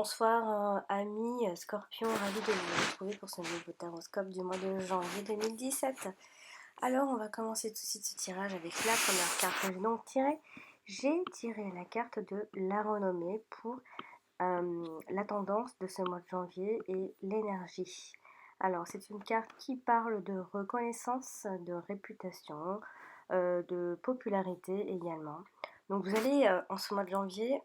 Bonsoir amis Scorpion, ravi de vous retrouver pour ce nouveau taroscope du mois de janvier 2017. Alors on va commencer tout de suite ce tirage avec la première carte que j'ai donc tirée. J'ai tiré la carte de la renommée pour la tendance de ce mois de janvier et l'énergie. Alors c'est une carte qui parle de reconnaissance, de réputation, de popularité également. Donc vous allez en ce mois de janvier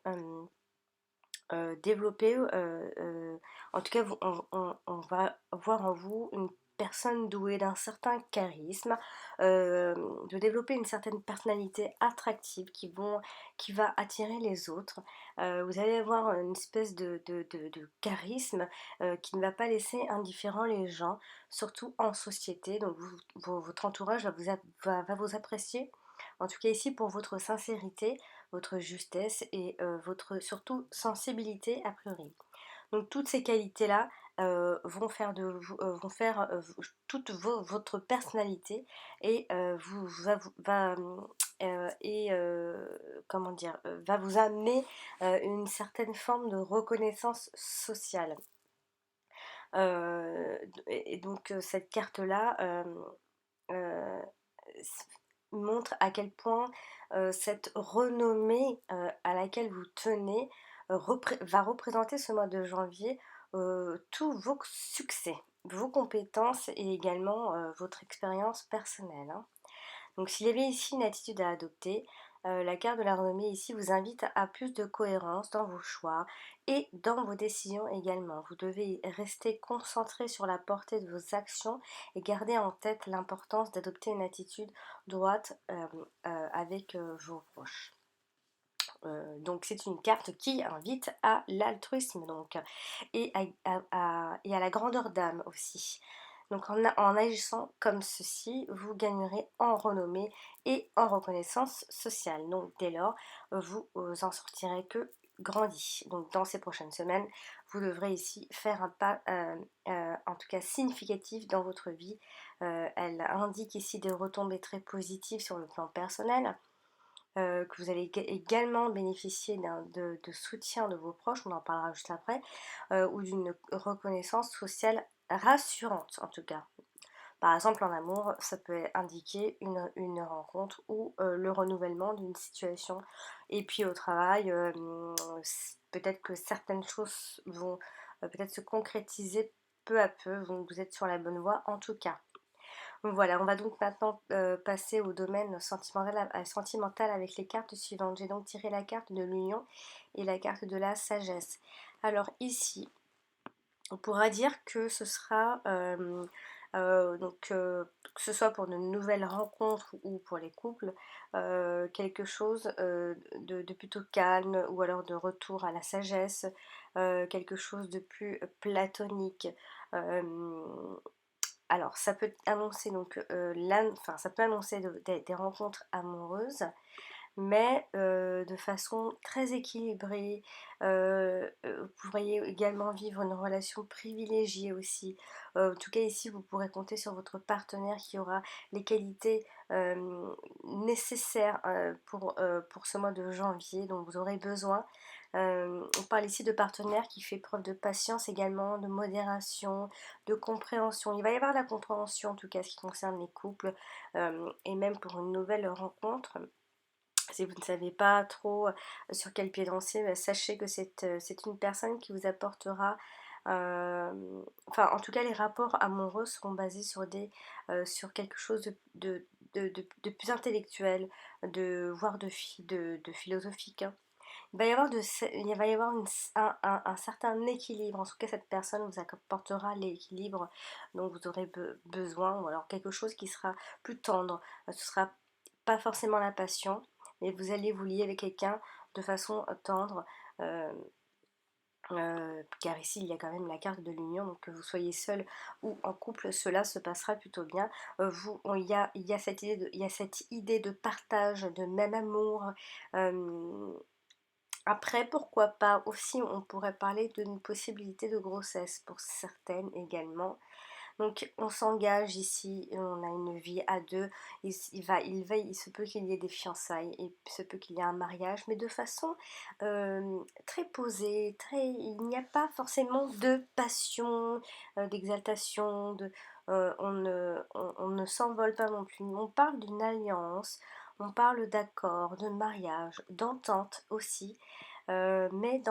développer, en tout cas, on va voir en vous une personne douée d'un certain charisme, de développer une certaine personnalité attractive qui va attirer les autres. Vous allez avoir une espèce de charisme qui ne va pas laisser indifférents les gens, surtout en société. Donc votre entourage va vous apprécier. En tout cas ici pour votre sincérité, votre justesse et votre surtout sensibilité a priori. Donc toutes ces qualités-là vont faire de vous, toute votre personnalité et comment dire, va vous amener une certaine forme de reconnaissance sociale. Et donc cette carte-là euh, montre à quel point cette renommée à laquelle vous tenez va représenter ce mois de janvier tous vos succès, vos compétences et également votre expérience personnelle, hein. Donc s'il y avait ici une attitude à adopter, la carte de la renommée ici vous invite à plus de cohérence dans vos choix et dans vos décisions également. Vous devez rester concentré sur la portée de vos actions et garder en tête l'importance d'adopter une attitude droite avec vos proches. Donc c'est une carte qui invite à l'altruisme donc, et à la grandeur d'âme aussi. Donc en agissant comme ceci, vous gagnerez en renommée et en reconnaissance sociale. Donc dès lors, vous en sortirez que grandi. Donc dans ces prochaines semaines, vous devrez ici faire un pas en tout cas significatif dans votre vie. Elle indique ici des retombées très positives sur le plan personnel, que vous allez également bénéficier de soutien de vos proches, on en parlera juste après, ou d'une reconnaissance sociale rassurante en tout cas. Par exemple, en amour, ça peut indiquer une rencontre ou le renouvellement d'une situation. Et puis au travail, peut-être que certaines choses vont peut-être se concrétiser peu à peu, donc vous êtes sur la bonne voie en tout cas. Voilà, on va donc maintenant passer au domaine sentimental avec les cartes suivantes. J'ai donc tiré la carte de l'union et la carte de la sagesse. Alors ici, on pourra dire que ce sera, que ce soit pour de nouvelles rencontres ou pour les couples, quelque chose de plutôt calme ou alors de retour à la sagesse, quelque chose de plus platonique. Alors, ça peut annoncer donc ça peut annoncer des rencontres amoureuses, mais de façon très équilibrée. Vous pourriez également vivre une relation privilégiée aussi. En tout cas, ici, vous pourrez compter sur votre partenaire qui aura les qualités nécessaires pour ce mois de janvier dont vous aurez besoin. On parle ici de partenaire qui fait preuve de patience également, de modération, de compréhension. Il va y avoir de la compréhension en tout cas ce qui concerne les couples et même pour une nouvelle rencontre. Si vous ne savez pas trop sur quel pied danser, sachez que c'est une personne qui vous apportera, enfin en tout cas les rapports amoureux seront basés sur quelque chose de plus intellectuel, voire de philosophique, hein. Il va y avoir un certain équilibre. En tout cas, cette personne vous apportera l'équilibre dont vous aurez besoin, ou alors quelque chose qui sera plus tendre. Ce sera pas forcément la passion, mais vous allez vous lier avec quelqu'un de façon tendre. euh, Car ici il y a quand même la carte de l'union, donc que vous soyez seul ou en couple, cela se passera plutôt bien. Il y a cette idée de partage, de même amour. euh, Après, pourquoi pas aussi, on pourrait parler d'une possibilité de grossesse pour certaines également. Donc on s'engage ici, on a une vie à deux, il se peut qu'il y ait des fiançailles, il se peut qu'il y ait un mariage, mais de façon très posée, il n'y a pas forcément de passion, d'exaltation, on ne s'envole pas non plus. On parle d'une alliance, on parle d'accord, de mariage, d'entente aussi, mais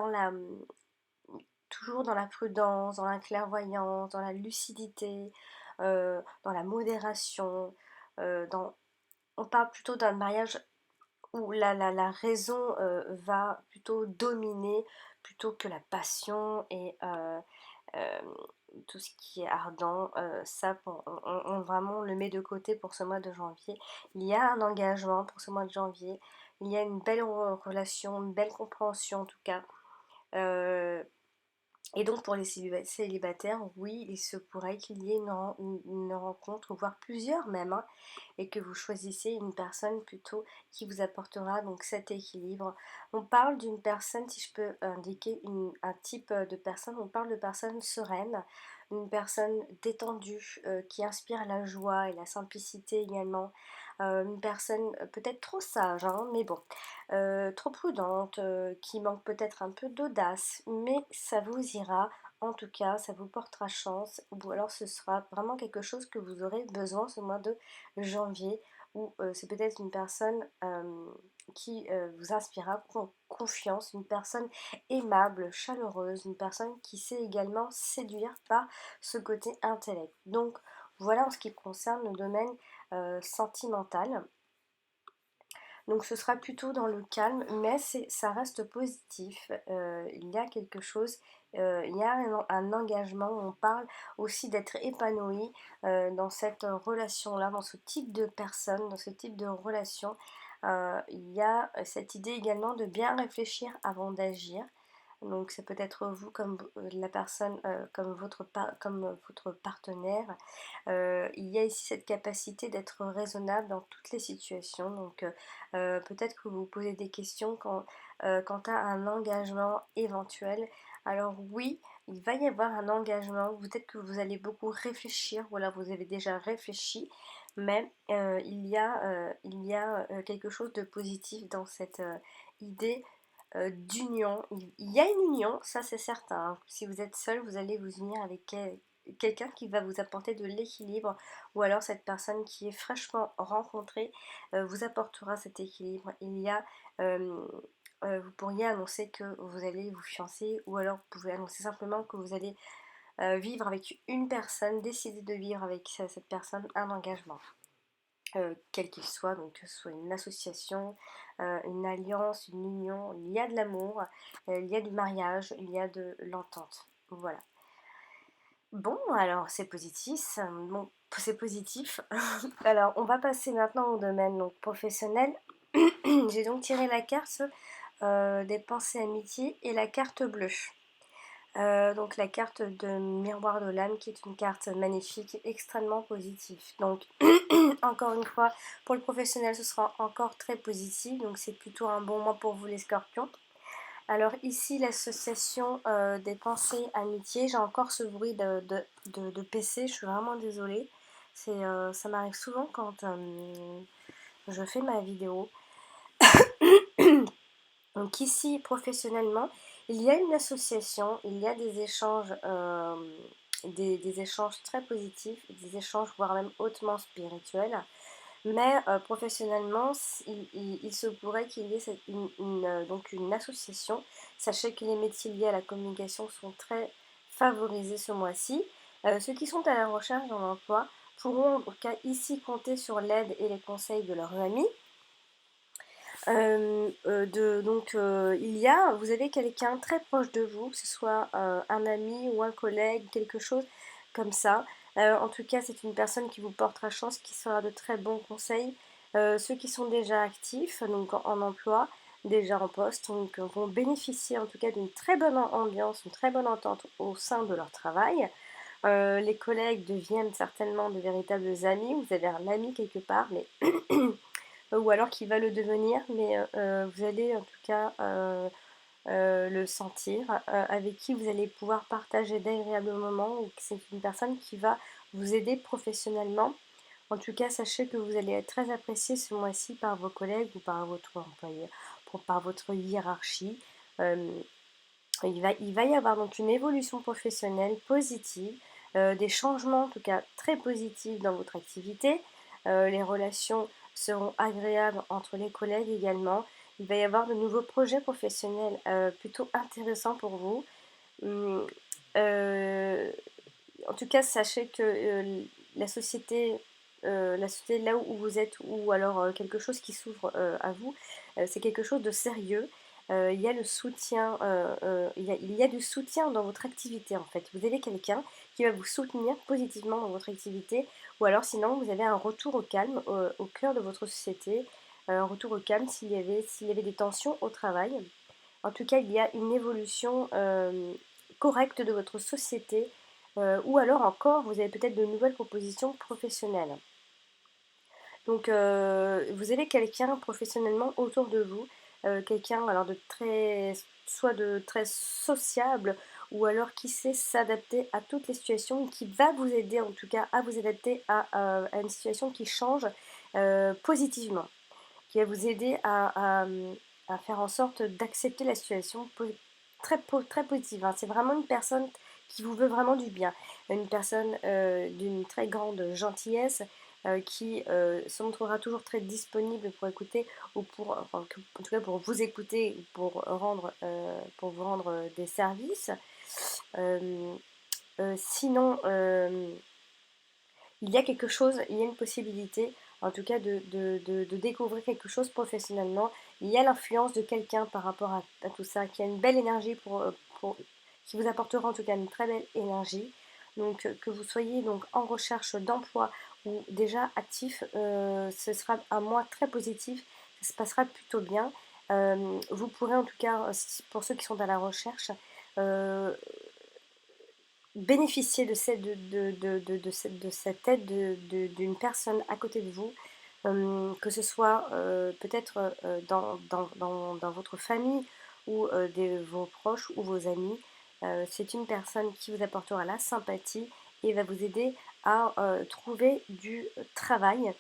toujours dans la prudence, dans la clairvoyance, dans la lucidité, dans la modération. On parle plutôt d'un mariage où la raison va plutôt dominer plutôt que la passion et euh, tout ce qui est ardent. Ça, vraiment on le met de côté pour ce mois de janvier. Il y a un engagement pour ce mois de janvier. Il y a une belle relation, une belle compréhension en tout cas. Euh, et donc pour les célibataires, oui, il se pourrait qu'il y ait une rencontre, voire plusieurs même, hein, et que vous choisissez une personne plutôt qui vous apportera donc cet équilibre. On parle d'une personne, si je peux indiquer un type de personne, on parle de personne sereine, une personne détendue, qui inspire la joie et la simplicité également. Une personne peut-être trop sage, hein, mais bon, trop prudente, qui manque peut-être un peu d'audace, mais ça vous ira. En tout cas, ça vous portera chance, ou alors ce sera vraiment quelque chose que vous aurez besoin ce mois de janvier, ou c'est peut-être une personne qui vous inspirera confiance, une personne aimable, chaleureuse, une personne qui sait également séduire par ce côté intellect. Donc voilà en ce qui concerne le domaine sentimental. Donc ce sera plutôt dans le calme, mais ça reste positif. Il y a quelque chose, il y a un engagement. On parle aussi d'être épanoui dans cette relation-là, dans ce type de personne, dans ce type de relation. Il y a cette idée également de bien réfléchir avant d'agir. Donc ça peut être vous comme la personne, comme votre partenaire. Il y a ici cette capacité d'être raisonnable dans toutes les situations. Donc peut-être que vous vous posez des questions quant à un engagement éventuel. Alors oui, il va y avoir un engagement. Peut-être que vous allez beaucoup réfléchir. Voilà, vous avez déjà réfléchi. Mais il y a quelque chose de positif dans cette idée d'union. Il y a une union, ça c'est certain, hein. Si vous êtes seul, vous allez vous unir avec quelqu'un qui va vous apporter de l'équilibre, ou alors cette personne qui est fraîchement rencontrée vous apportera cet équilibre. Vous pourriez annoncer que vous allez vous fiancer, ou alors vous pouvez annoncer simplement que vous allez vivre avec une personne, décider de vivre avec cette personne un engagement. Quel qu'il soit, donc que ce soit une association, une alliance, une union, il y a de l'amour, il y a du mariage, il y a de l'entente. Voilà. Bon, alors c'est positif. Bon, c'est positif. Alors, on va passer maintenant au domaine donc, professionnel. J'ai donc tiré la carte des pensées amitié et la carte bleue. Donc la carte de miroir de l'âme qui est une carte magnifique, extrêmement positive. Donc encore une fois, pour le professionnel ce sera encore très positif, donc c'est plutôt un bon mois pour vous les scorpions. Alors ici l'association des pensées amitié, j'ai encore ce bruit de PC, je suis vraiment désolée. Ça m'arrive souvent quand je fais ma vidéo. Donc ici, professionnellement, il y a une association, il y a des échanges, des échanges très positifs, des échanges voire même hautement spirituels. Mais professionnellement, il se pourrait qu'il y ait donc une association. Sachez que les métiers liés à la communication sont très favorisés ce mois-ci. Ceux qui sont à la recherche d'un emploi pourront en tout cas ici compter sur l'aide et les conseils de leurs amis. Vous avez quelqu'un très proche de vous, que ce soit un ami ou un collègue, quelque chose comme ça. En tout cas, c'est une personne qui vous portera chance, qui sera de très bons conseils. Ceux qui sont déjà actifs, donc en emploi, déjà en poste, donc, vont bénéficier en tout cas d'une très bonne ambiance, une très bonne entente au sein de leur travail. Les collègues deviennent certainement de véritables amis. Vous avez un ami quelque part, mais ou alors qui va le devenir, mais vous allez en tout cas le sentir, avec qui vous allez pouvoir partager d'agréables moments, ou que c'est une personne qui va vous aider professionnellement. En tout cas, sachez que vous allez être très apprécié ce mois-ci par vos collègues ou par votre employeur, par votre hiérarchie. Euh, il va y avoir donc une évolution professionnelle positive, des changements en tout cas très positifs dans votre activité. Les relations seront agréables entre les collègues également. Il va y avoir de nouveaux projets professionnels plutôt intéressants pour vous. Hum, euh, En tout cas, sachez que la société, la société là où vous êtes, ou alors quelque chose qui s'ouvre à vous, c'est quelque chose de sérieux. Il y a le soutien, il y a du soutien dans votre activité en fait. Vous avez quelqu'un qui va vous soutenir positivement dans votre activité, ou alors sinon vous avez un retour au calme au cœur de votre société, un retour au calme s'il y avait des tensions au travail. En tout cas, il y a une évolution correcte de votre société, ou alors encore, vous avez peut-être de nouvelles propositions professionnelles. Donc, vous avez quelqu'un professionnellement autour de vous, quelqu'un alors soit de très sociable, ou alors qui sait s'adapter à toutes les situations, qui va vous aider en tout cas à vous adapter à une situation qui change positivement, qui va vous aider à faire en sorte d'accepter la situation très positive, hein. C'est vraiment une personne qui vous veut vraiment du bien, une personne d'une très grande gentillesse, qui se montrera toujours très disponible pour écouter, ou enfin, en tout cas pour vous écouter, pour vous rendre des services. Euh, Sinon, il y a une possibilité, en tout cas, de découvrir quelque chose professionnellement. Il y a l'influence de quelqu'un par rapport à tout ça, qui a une belle énergie qui vous apportera en tout cas une très belle énergie. Donc, que vous soyez donc en recherche d'emploi ou déjà actif, ce sera un mois très positif, ça se passera plutôt bien. Vous pourrez en tout cas, pour ceux qui sont à la recherche, euh, bénéficier de cette aide d'une personne à côté de vous, que ce soit peut-être dans votre famille, ou vos proches ou vos amis. C'est une personne qui vous apportera la sympathie et va vous aider à trouver du travail,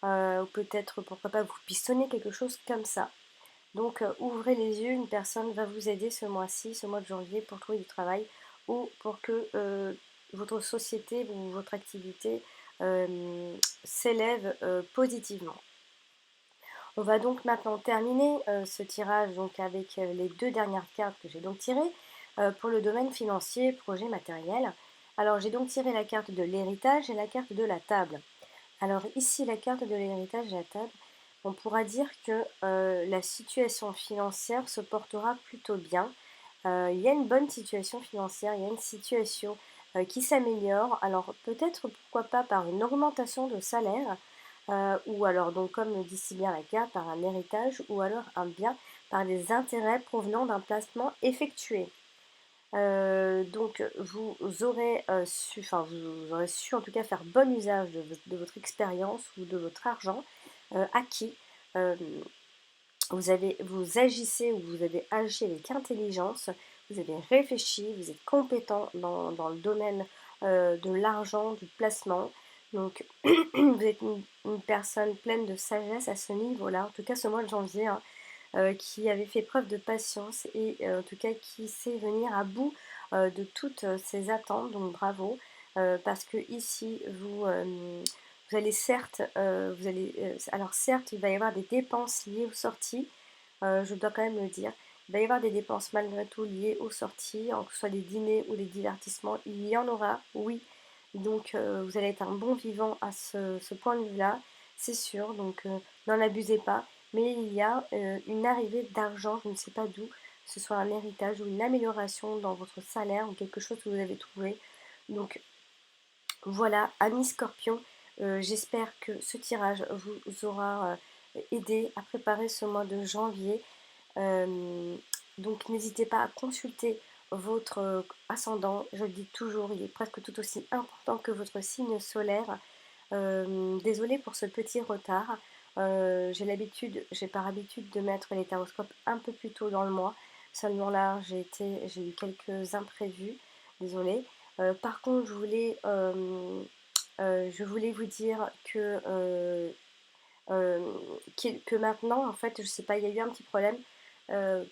ou peut-être pourquoi pas vous pistonner quelque chose comme ça. Donc ouvrez les yeux, une personne va vous aider ce mois-ci, ce mois de janvier, pour trouver du travail, ou pour que votre société ou votre activité s'élève positivement. On va donc maintenant terminer ce tirage donc avec les deux dernières cartes que j'ai donc tirées pour le domaine financier, projet matériel. Alors j'ai donc tiré la carte de l'héritage et la carte de la table. Alors ici, la carte de l'héritage et la table, on pourra dire que la situation financière se portera plutôt bien. Il y a une bonne situation financière, il y a une situation qui s'améliore. Alors peut-être pourquoi pas par une augmentation de salaire, ou alors donc comme le dit si bien la carte, par un héritage, ou alors un bien par des intérêts provenant d'un placement effectué. Donc vous aurez su en tout cas faire bon usage de votre expérience ou de votre argent acquis. Euh, vous agissez, ou vous avez agi avec intelligence, vous avez réfléchi, vous êtes compétent dans le domaine de l'argent, du placement. Donc vous êtes une personne pleine de sagesse à ce niveau-là, en tout cas ce mois de janvier, hein, qui avait fait preuve de patience, et en tout cas qui sait venir à bout de toutes ses attentes, donc bravo, parce que ici vous allez certes, alors certes il va y avoir des dépenses liées aux sorties, je dois quand même le dire, il va y avoir des dépenses malgré tout liées aux sorties, que ce soit des dîners ou des divertissements, il y en aura, oui, donc vous allez être un bon vivant à ce point de vue-là, c'est sûr, donc n'en abusez pas. Mais il y a une arrivée d'argent, je ne sais pas d'où, que ce soit un héritage ou une amélioration dans votre salaire, ou quelque chose que vous avez trouvé. Donc voilà, amis Scorpion, j'espère que ce tirage vous aura aidé à préparer ce mois de janvier. Euh, donc n'hésitez pas à consulter votre ascendant, je le dis toujours, il est presque tout aussi important que votre signe solaire. Désolée pour ce petit retard. J'ai par habitude de mettre les taroscopes un peu plus tôt dans le mois. Seulement là, j'ai eu quelques imprévus. Désolée. Par contre, je voulais je voulais vous dire euh, que maintenant, en fait, je sais pas, il y a eu un petit problème. Euh,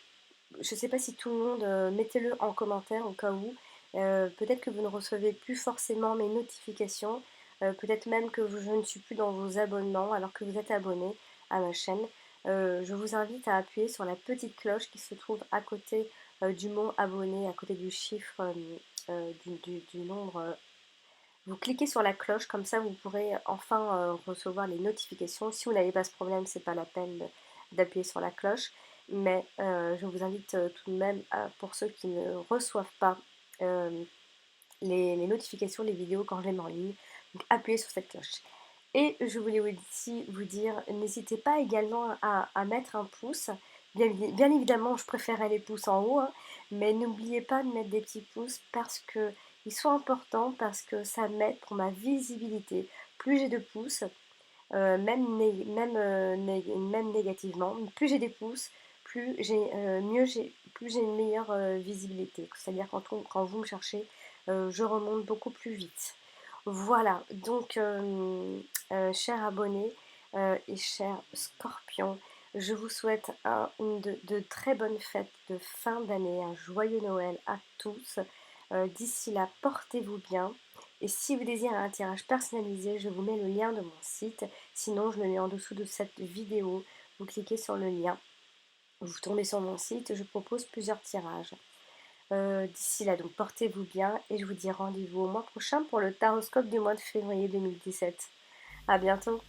je sais pas si tout le monde, mettez-le en commentaire au cas où. Peut-être que vous ne recevez plus forcément mes notifications. Peut-être même que je ne suis plus dans vos abonnements alors que vous êtes abonné à ma chaîne. Je vous invite à appuyer sur la petite cloche qui se trouve à côté du mot abonné, à côté du chiffre du nombre. Vous cliquez sur la cloche, comme ça vous pourrez enfin recevoir les notifications. Si vous n'avez pas ce problème, c'est pas la peine d'appuyer sur la cloche. Mais je vous invite tout de même, pour ceux qui ne reçoivent pas euh, les notifications, les vidéos quand je les mets en ligne, donc appuyez sur cette cloche. Et je voulais aussi vous dire, n'hésitez pas également à mettre un pouce. Bien évidemment, je préférais les pouces en haut, hein, mais n'oubliez pas de mettre des petits pouces parce que ils sont importants, parce que ça m'aide pour ma visibilité. Plus j'ai de pouces, même négativement, plus j'ai des pouces, plus j'ai une meilleure visibilité. C'est-à-dire quand vous me cherchez, je remonte beaucoup plus vite. Voilà, donc chers abonnés et chers scorpions, je vous souhaite de très bonnes fêtes de fin d'année, un joyeux Noël à tous. D'ici là, portez-vous bien. Et si vous désirez un tirage personnalisé, je vous mets le lien de mon site. Sinon, je le mets en dessous de cette vidéo. Vous cliquez sur le lien, vous tombez sur mon site, je propose plusieurs tirages. D'ici là, donc portez-vous bien et je vous dis rendez-vous au mois prochain pour le taroscope du mois de février 2017. À bientôt!